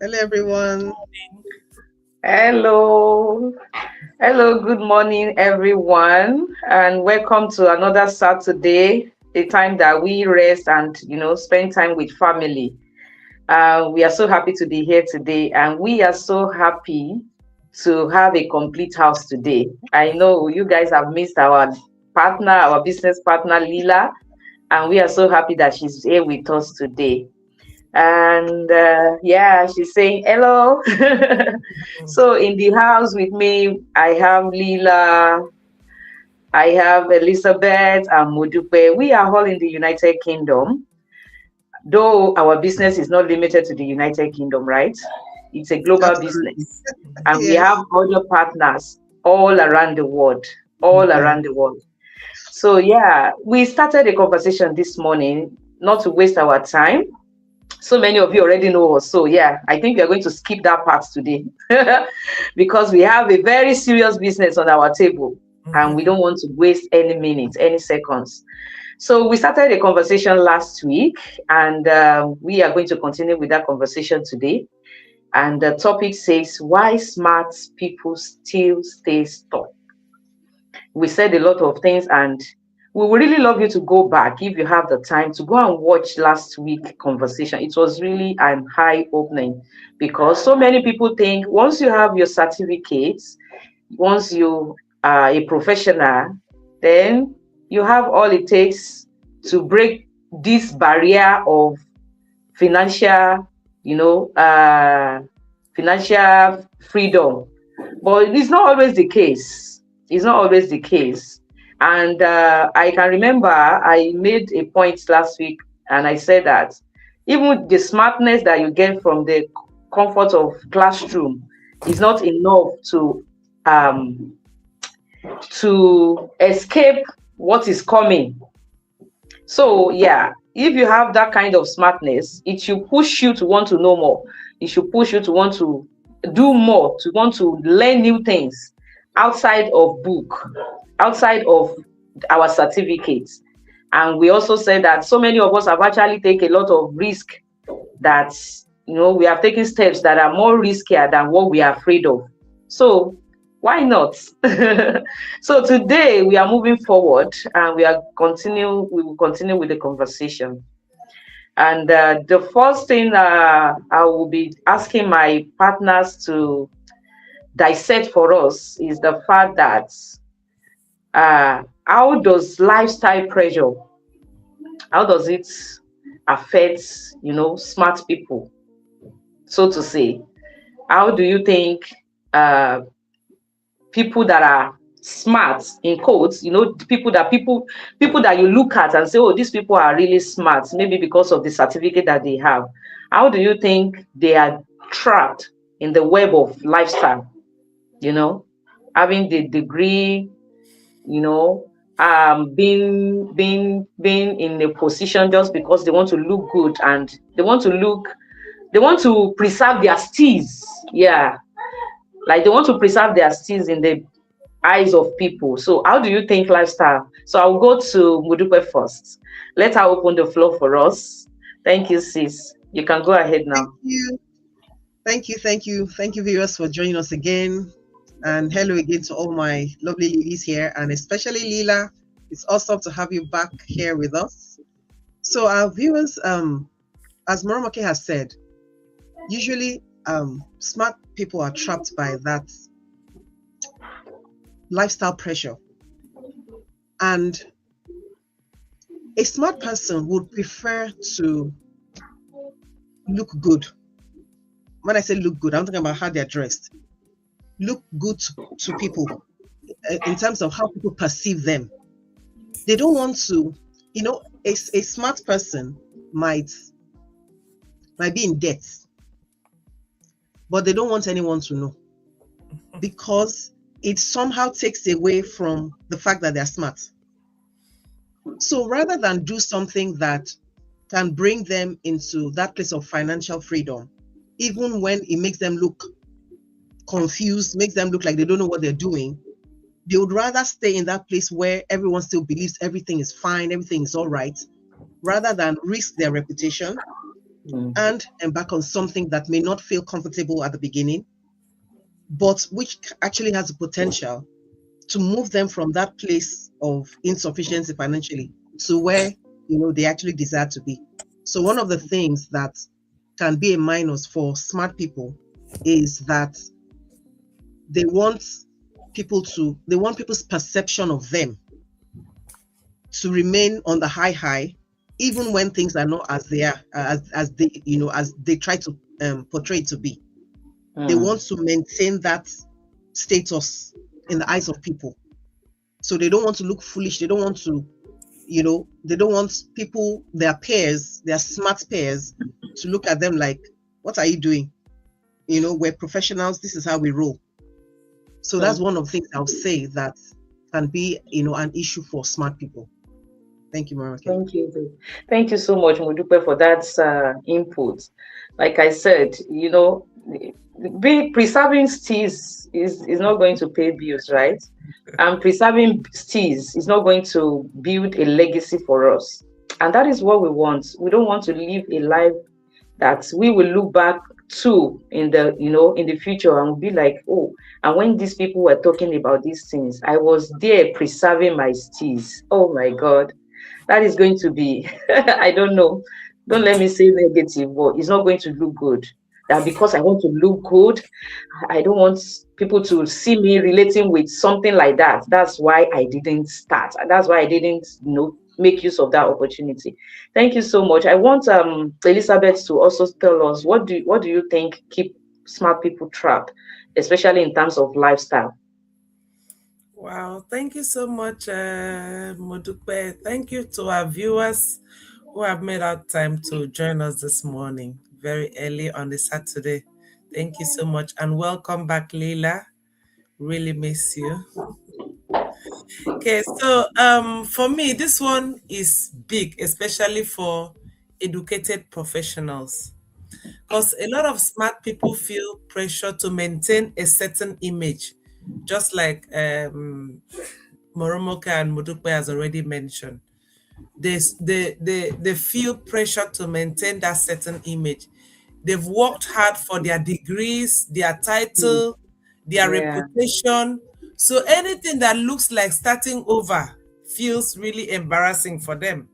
Hello, everyone. Hello. Hello, good morning, everyone, and welcome to another Saturday, a time that we rest and, spend time with family. We are so happy to be here today, and we are so happy to have a complete house today. I know you guys have missed our business partner, Lila, and we are so happy that she's here with us today. And yeah, she's saying hello. So in the house with me, I have Leela, I have Elizabeth and Modupe. We are all in the United Kingdom, though our business is not limited to the United Kingdom, right? It's a global Absolutely. business, and we have Yes. other partners all around the world, all Mhm. around the world. So yeah, we started a conversation this morning, not to waste our time. So many of you already know us. So yeah, I think we are going to skip that part today because we have a very serious business on our table and we don't want to waste any minutes, any seconds. So we started a conversation last week and we are going to continue with that conversation today. And the topic says, why smart people still stay stuck. We said a lot of things, and we would really love you to go back if you have the time to go and watch last week conversation. It was really an eye opening because so many people think once you have your certificates, once you are a professional, then you have all it takes to break this barrier of financial, you know, uh, financial freedom. But it's not always the case. It's not always the case. And I can remember I made a point last week and I said that even the smartness that you get from the comfort of classroom is not enough um, to escape what is coming. So yeah, if you have that kind of smartness, it should push you to want to know more. It should push you to want to do more, to want to learn new things outside of book, outside of our certificates. And we also said that so many of us have actually taken a lot of risk that we have taken steps that are more riskier than what we are afraid of. So why not? So today we are moving forward and we will continue with the conversation. And the first thing I will be asking my partners to dissect for us is the fact that how does lifestyle pressure, how does it affect smart people, so to say? How do you think uh, people that are smart in quotes, people that you look at and say, oh, these people are really smart, maybe because of the certificate that they have. How do you think they are trapped in the web of lifestyle? You know, having the degree, you know, being in a position just because they want to look good and they want to preserve their steez. Yeah, like they want to preserve their steez in the eyes of people. So how do you think lifestyle? So I'll go to Mudupe first. Let her open the floor for us. Thank you, sis. You can go ahead Thank now. you. Thank you. Thank you. Thank you, viewers, for joining us again. And hello again to all my lovely ladies here, and especially Leela. It's awesome to have you back here with us. So, our viewers, as Moromoke has said, usually smart people are trapped by that lifestyle pressure. And a smart person would prefer to look good. When I say look good, I'm talking about how they're dressed. Look good to people in terms of how people perceive them. They don't want to, a smart person might be in debt, but they don't want anyone to know because it somehow takes away from the fact that they're smart. So rather than do something that can bring them into that place of financial freedom, even when it makes them look confused, makes them look like they don't know what they're doing, they would rather stay in that place where everyone still believes everything is fine, everything is all right, rather than risk their reputation, and embark on something that may not feel comfortable at the beginning, but which actually has the potential to move them from that place of insufficiency financially to where they actually desire to be. So one of the things that can be a minus for smart people is that they want people's perception of them to remain on the high, even when things are not as they are, as they try to portray it to be. They want to maintain that status in the eyes of people. So they don't want to look foolish. They don't want to, they don't want people, their peers, their smart peers, to look at them like, what are you doing? We're professionals. This is how we roll. So that's one of the things I'll say that can be, an issue for smart people. Thank you, Morake. Thank you. Thank you so much, Modupe, for that input. Like I said, preserving steez is not going to pay bills, right? And preserving steez is not going to build a legacy for us. And that is what we want. We don't want to live a life that we will look back to in the future and we'll be like, oh, and when these people were talking about these things, I was there preserving my steez. Oh my God. That is going to be, I don't know. Don't let me say negative, but it's not going to look good. That because I want to look good, I don't want people to see me relating with something like that. That's why I didn't start. That's why I didn't, make use of that opportunity. Thank you so much. I want Elizabeth to also tell us what do you think keep smart people trapped, especially in terms of lifestyle. Wow, thank you so much, Modupe. Thank you to our viewers who have made out time to join us this morning, very early on the Saturday. Thank you so much, and welcome back, Leila. Really miss you. Okay, so for me, this one is big, especially for educated professionals, because a lot of smart people feel pressure to maintain a certain image, just like Moromoka and Modupe has already mentioned. They feel pressure to maintain that certain image. They've worked hard for their degrees, their title, their reputation. So anything that looks like starting over feels really embarrassing for them.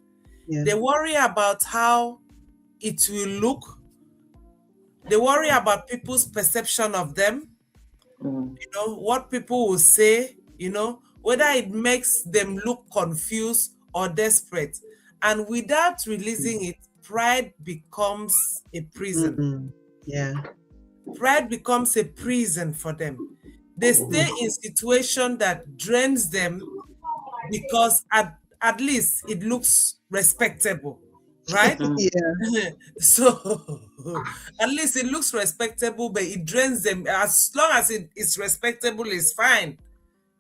Yeah. They worry about how it will look. They worry about people's perception of them. What people will say, whether it makes them look confused or desperate. And without releasing it, pride becomes a prison. Yeah. Pride becomes a prison for them. They stay in situation that drains them because at least it looks respectable, right? Yeah. So at least it looks respectable, but it drains them. As long as it is respectable, it's fine.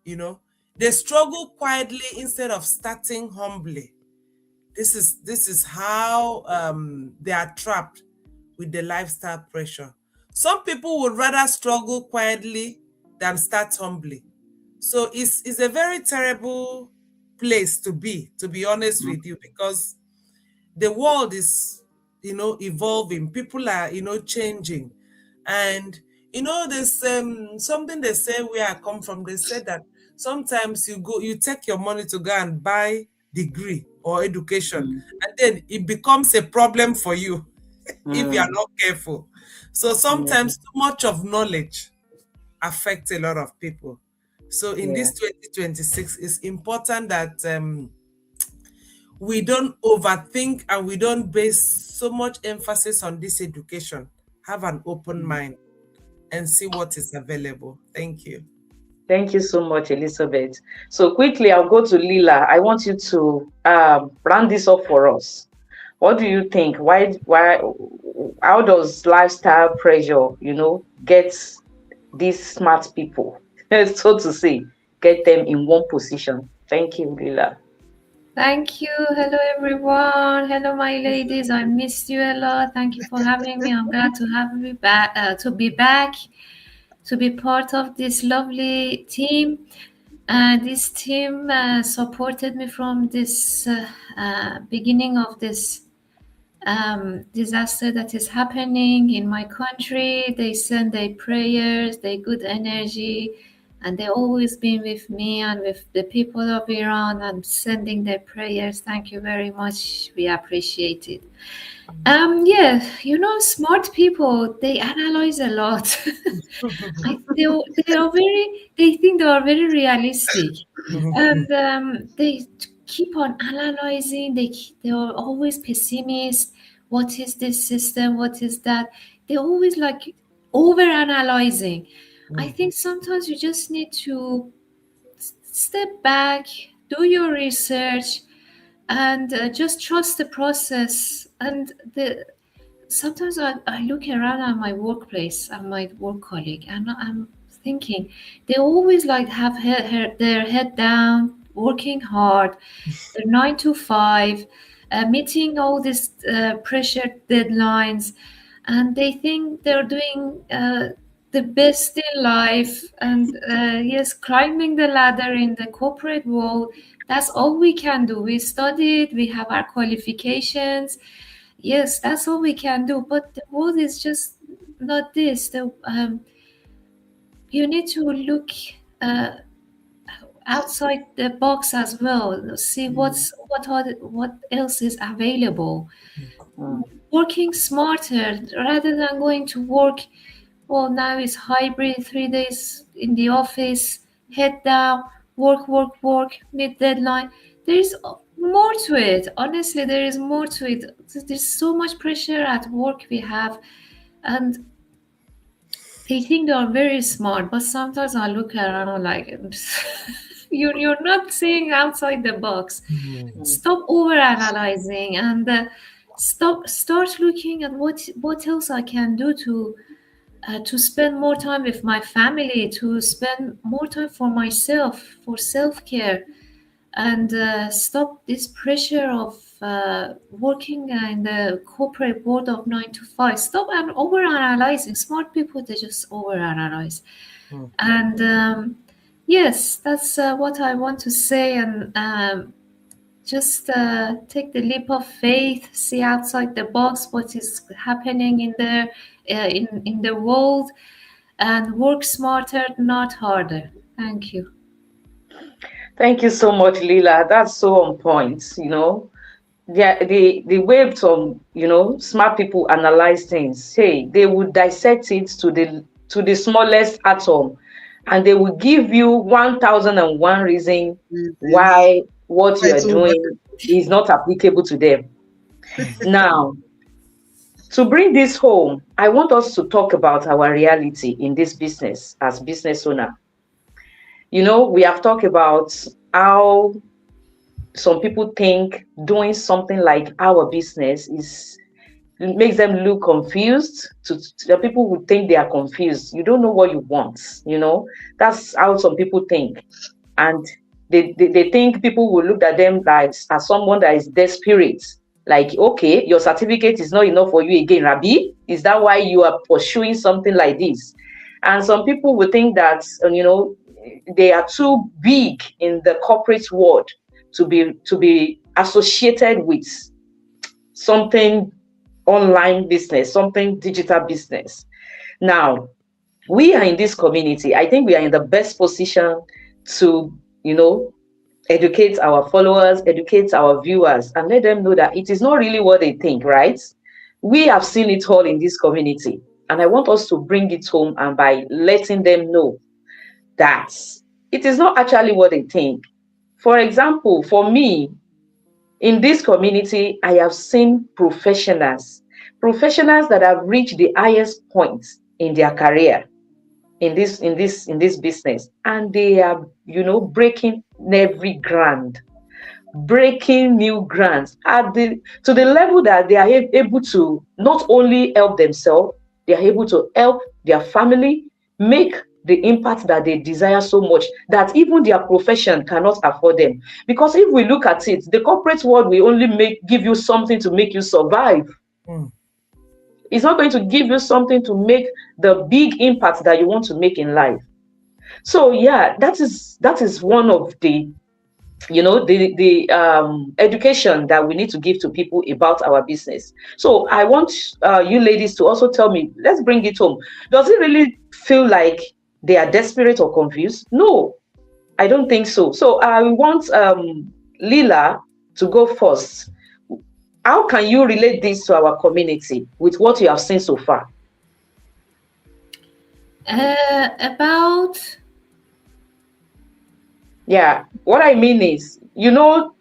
They struggle quietly instead of starting humbly. This is how they are trapped with the lifestyle pressure. Some people would rather struggle quietly than start humbly. So it's a very terrible place to be honest with you, because the world is, evolving. People are, changing. And, there's something they say where I come from. They say that sometimes you take your money to go and buy degree or education, and then it becomes a problem for you if you are not careful. So sometimes too much of knowledge affects a lot of people. So in this 2026, it's important that we don't overthink and we don't base so much emphasis on this education. Have an open mind and see what is available. Thank you. Thank you so much, Elizabeth. So quickly, I'll go to Lila. I want you to round this up for us. What do you think? How does lifestyle pressure, get these smart people, so to say, get them in one position? Thank you, Lila. Thank you. Hello, everyone. Hello, my ladies. I missed you a lot. Thank you for having me. I'm glad to have me back, to be back, to be part of this lovely team. This team supported me from this beginning of this disaster that is happening in my country. They send their prayers, their good energy, and they always been with me and with the people of Iran and sending their prayers. Thank you very much. We appreciate it. Yeah, smart people, they analyze a lot. They think they are very realistic, and they keep on analyzing. They are always pessimist. What is this system? What is that? They always like over analyzing. I think sometimes you just need to step back, do your research, and just trust the process. And sometimes I look around at my workplace and my work colleague, and I'm thinking they always like have their head down, working hard, they're 9 to 5, meeting all these pressure deadlines, and they think they're doing the best in life. And yes, climbing the ladder in the corporate world, that's all we can do. We studied, we have our qualifications. Yes, that's all we can do. But the world is just not this. You need to look outside the box as well. See what else is available. Working smarter rather than going to work. Well, now it's hybrid, 3 days in the office, head down, work, meet deadline. There's more to it. Honestly, there is more to it. There's so much pressure at work we have, and they think they are very smart. But sometimes I look around and like, you're not seeing outside the box. Stop over-analyzing and start looking at what else I can do to spend more time with my family, to spend more time for myself, for self-care, and stop this pressure of working in the corporate world of 9 to 5. Stop and over-analyzing. Smart people, they just over-analyze. And yes, that's what I want to say. And just take the leap of faith, see outside the box what is happening in there, in the world, and work smarter, not harder. Thank you. Thank you so much, Lila. That's so on point. The way some smart people analyze things. Hey, they would dissect it to the smallest atom, and they will give you 1001 reason why what you are doing is not applicable to them. Now, to bring this home, I want us to talk about our reality in this business as business owner. We have talked about how some people think doing something like our business makes them look confused. The people who think they are confused. You don't know what you want. That's how some people think. And they think people will look at them as someone that is desperate. Like, okay, your certificate is not enough for you again, Rabi. Is that why you are pursuing something like this? And some people will think that, they are too big in the corporate world to be associated with something online business, something digital business. Now, we are in this community. I think we are in the best position to, educate our followers, educate our viewers, and let them know that it is not really what they think, right? We have seen it all in this community. And I want us to bring it home, and by letting them know that it is not actually what they think. For example, for me, in this community, I have seen professionals that have reached the highest point in their career in this business, and they are, breaking every ground, breaking new grounds to the level that they are able to not only help themselves, they are able to help their family, make the impact that they desire so much that even their profession cannot afford them. Because if we look at it, the corporate world will only give you something to make you survive. It's not going to give you something to make the big impact that you want to make in life. So yeah, that is one of the the education that we need to give to people about our business. So I want you ladies to also tell me, let's bring it home. Does it really feel like they are desperate or confused? No, I don't think so. So I want Lila to go first. How can you relate this to our community with what you have seen so far? Yeah, what I mean is,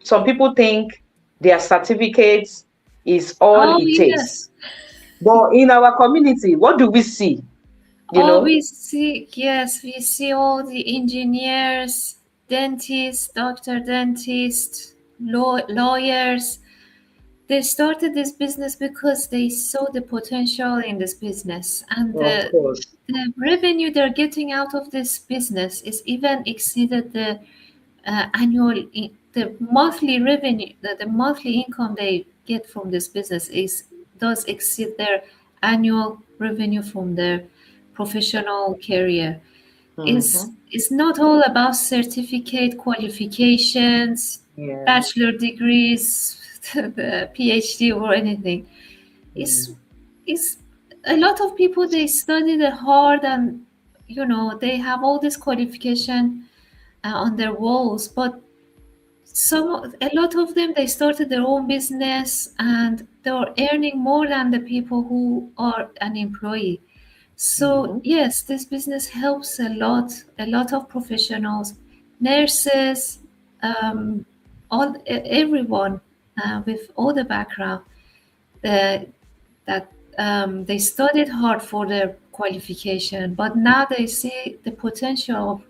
some people think their certificates is all it takes. But in our community, what do we see? We see all the engineers, dentists, dentists, lawyers. They started this business because they saw the potential in this business, and the revenue they're getting out of this business is even exceeded the the monthly revenue, the monthly income they get from this business does exceed their annual revenue from their professional career. It's not all about certificate qualifications, bachelor degrees, the PhD or anything. It's a lot of people, they study hard, and they have all this qualification on their walls, but a lot of them, they started their own business and they're earning more than the people who are an employee. So yes, this business helps a lot of professionals, nurses, everyone with all the background that they studied hard for their qualification, but now they see the potential of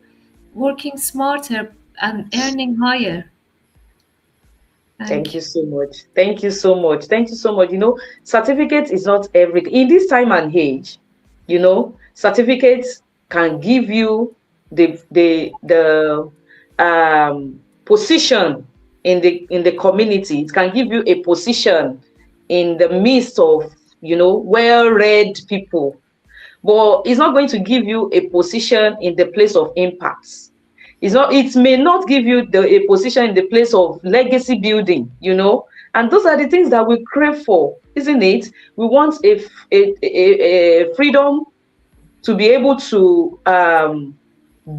working smarter and earning higher. Thank you so much. Thank you so much. Thank you so much. Certificate is not everything. In this time and age, certificates can give you the position in the community. It can give you a position in the midst of well-read people, but it's not going to give you a position in the place of impact. It may not give you a position in the place of legacy building, and those are the things that we crave for, isn't it? We want a freedom to be able to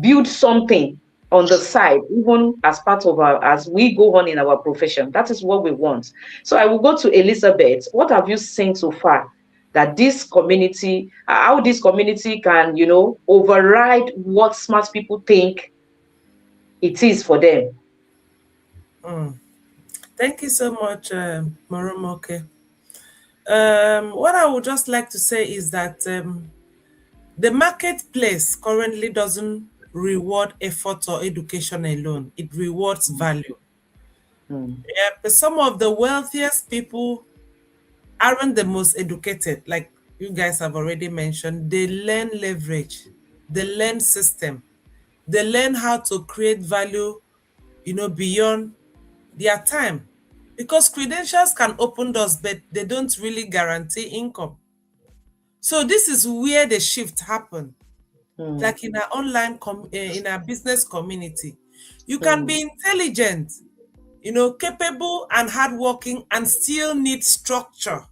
build something on the side, even as part of as we go on in our profession. That is what we want. So I will go to Elizabeth. What have you seen so far that this community, how this community can, override what smart people think it is for them? Thank you so much, Moromoke. What I would just like to say is that the marketplace currently doesn't reward effort or education alone. It rewards value. Yeah, but some of the wealthiest people aren't the most educated, like you guys have already mentioned. They learn leverage, they learn system, they learn how to create value, beyond their time. Because credentials can open doors, but they don't really guarantee income. So this is where the shift happened. Like in our online, in our business community, you can be intelligent, capable and hardworking, and still need structure.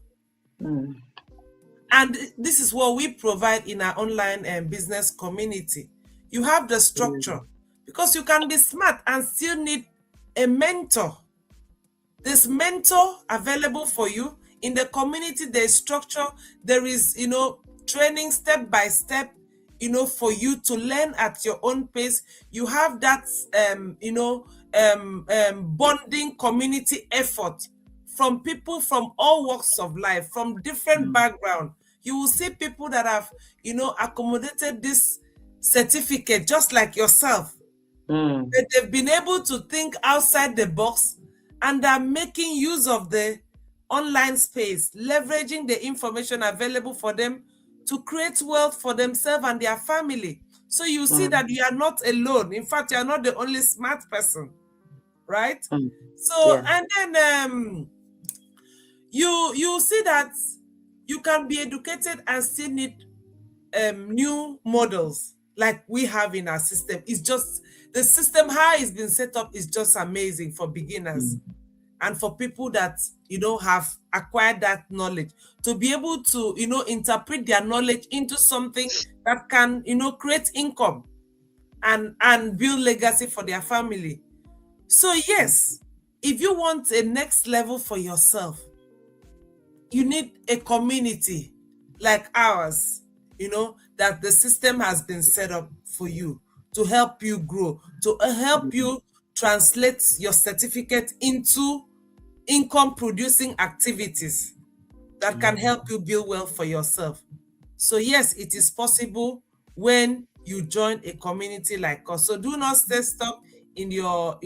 And this is what we provide in our online business community. You have the structure because you can be smart and still need a mentor. This mentor available for you in the community. There's structure. There is, training step by step, for you to learn at your own pace. You have that, bonding community effort from people from all walks of life, from different backgrounds. You will see people that have, accommodated this certificate just like yourself. That they've been able to think outside the box and are making use of the online space, leveraging the information available for them to create wealth for themselves and their family. So you see that you are not alone. In fact, you are not the only smart person, right? So, and then you see that you can be educated and still need new models like we have in our system. It's just the system, how it's been set up, is just amazing for beginners and for people that, you know, have acquired that knowledge, to be able to, you know, interpret their knowledge into something that can, you know, create income and build legacy for their family. So yes, if you want a next level for yourself, you need a community like ours, you know, that the system has been set up for you to help you grow, to help you translate your certificate into income producing activities that can help you build wealth for yourself. So yes, it is possible when you join a community like us. So do not stay stuck in your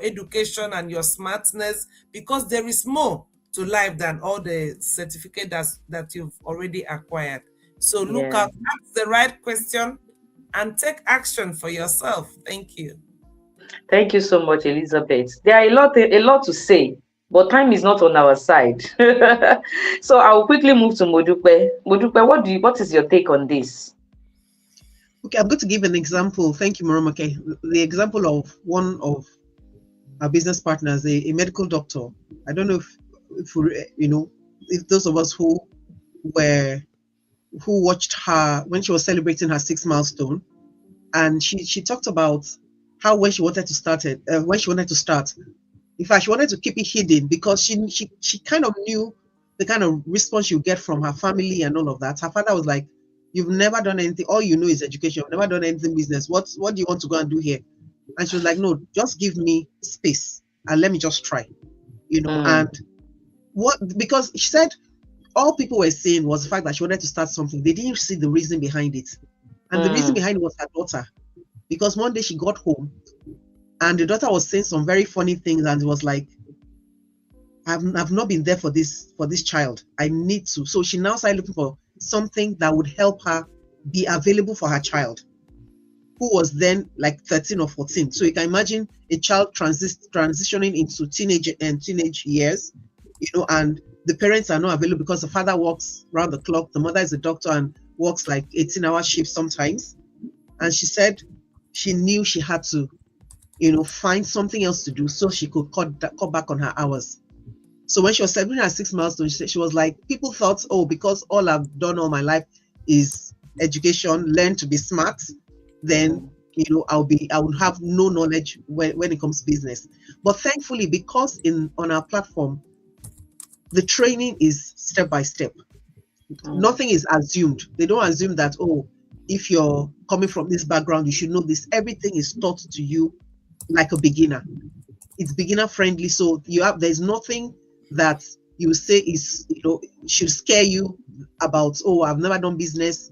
education and your smartness, because there is more to life than all the certificate that you've already acquired. So look out, ask the right question and take action for yourself. Thank you. Thank you so much, Elizabeth. There are a lot to say, but time is not on our side. So I'll quickly move to Modupe. Modupe, what is your take on this? Okay, I'm going to give an example. Thank you, Moromake. The example of one of our business partners, a medical doctor. I don't know if you know, if those of us who watched her when she was celebrating her 6th milestone, and she talked about how when she wanted to start, in fact, she wanted to keep it hidden because she kind of knew the kind of response you get from her family and all of that. Her father was like, "You've never done anything. All you know is education. You've never done anything business. What do you want to go and do here?" And she was like, "No, just give me space and let me just try." You know, and because she said all people were saying was the fact that she wanted to start something. They didn't see the reason behind it. And the reason behind it was her daughter. Because one day she got home and the daughter was saying some very funny things, and it was like, I've not been there for this child. I need to. So she now started looking for something that would help her be available for her child, who was then like 13 or 14. So you can imagine a child transitioning into teenage years, you know, and the parents are not available because the father works round the clock. The mother is a doctor and works like 18-hour shifts sometimes. And she said she knew she had to, you know, find something else to do so she could cut back on her hours. So when she was celebrating her 6th milestone, she was like, people thought, oh, because all I've done all my life is education, learn to be smart, then, you know, I would have no knowledge when it comes to business. But thankfully, because on our platform, the training is step by step. Nothing is assumed. They don't assume that, oh, if you're coming from this background, you should know this. Everything is taught to you like a beginner. It's beginner friendly. So there's nothing that you say is, you know, should scare you about, oh, I've never done business.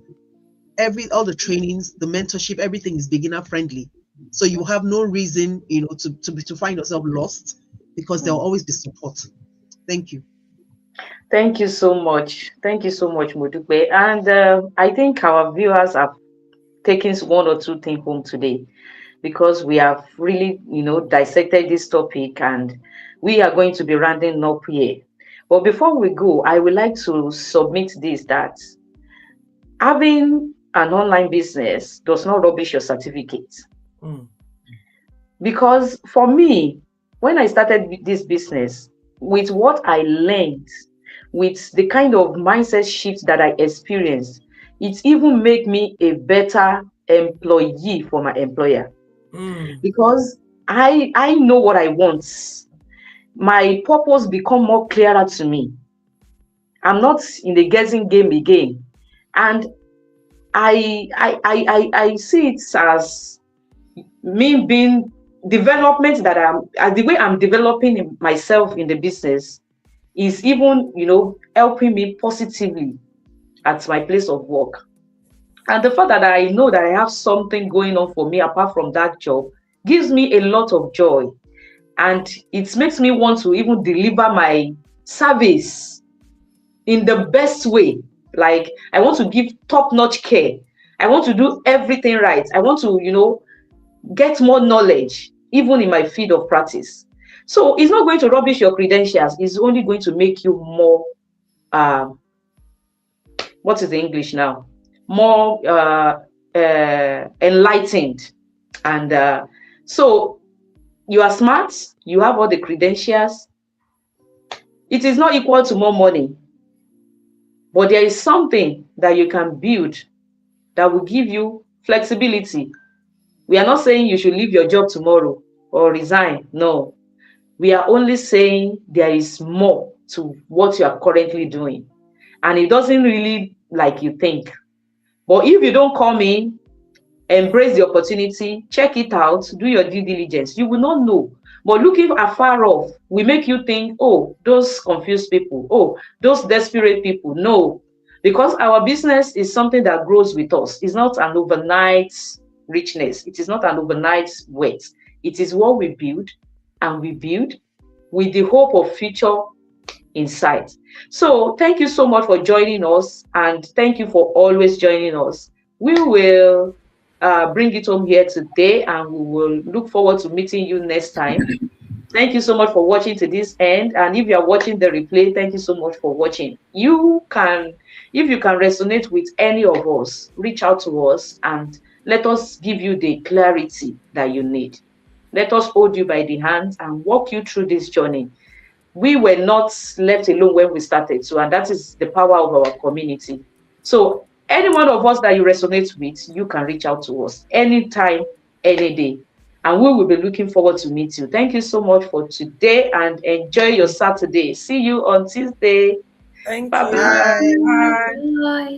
All the trainings, the mentorship, everything is beginner friendly. So you have no reason, you know, to find yourself lost, because there will always be support. Thank you. Thank you so much. Thank you so much, Modupe. And I think our viewers have taken one or two things home today, because we have really, you know, dissected this topic, and we are going to be rounding up here. But before we go, I would like to submit this, that having an online business does not rubbish your certificate. Because for me, when I started this business, with what I learned, with the kind of mindset shift that I experienced, it even made me a better employee for my employer. Because I know what I want. My purpose become more clearer to me. I'm not in the guessing game again. And I see it as me being development that the way I'm developing myself in the business is even, you know, helping me positively at my place of work. And the fact that I know that I have something going on for me apart from that job gives me a lot of joy. And it makes me want to even deliver my service in the best way. Like, I want to give top-notch care. I want to do everything right. I want to, you know, get more knowledge, even in my field of practice. So it's not going to rubbish your credentials. It's only going to make you more, what is the English now? More enlightened. And So you are smart, you have all the credentials. It is not equal to more money, but there is something that you can build that will give you flexibility. We are not saying you should leave your job tomorrow or resign. No, we are only saying there is more to what you are currently doing. And it doesn't really like you think. But if you don't come in, embrace the opportunity, check it out, do your due diligence, you will not know. But looking afar off will make you think, oh, those confused people, oh, those desperate people. No, because our business is something that grows with us. It's not an overnight richness. It is not an overnight wealth. It is what we build, and we build with the hope of future in sight. So thank you so much for joining us, and thank you for always joining us. We will bring it home here today, and we will look forward to meeting you next time. Thank you so much for watching to this end. And if you are watching the replay, thank you so much for watching. You can, if you can resonate with any of us, reach out to us and let us give you the clarity that you need. Let us hold you by the hand and walk you through this journey. We were not left alone when we started, so, and that is the power of our community. So any one of us that you resonate with, you can reach out to us anytime, any day, and we will be looking forward to meet you. Thank you so much for today, and enjoy your Saturday. See you on Tuesday. Thank Bye-bye. you. Bye. Bye. Bye.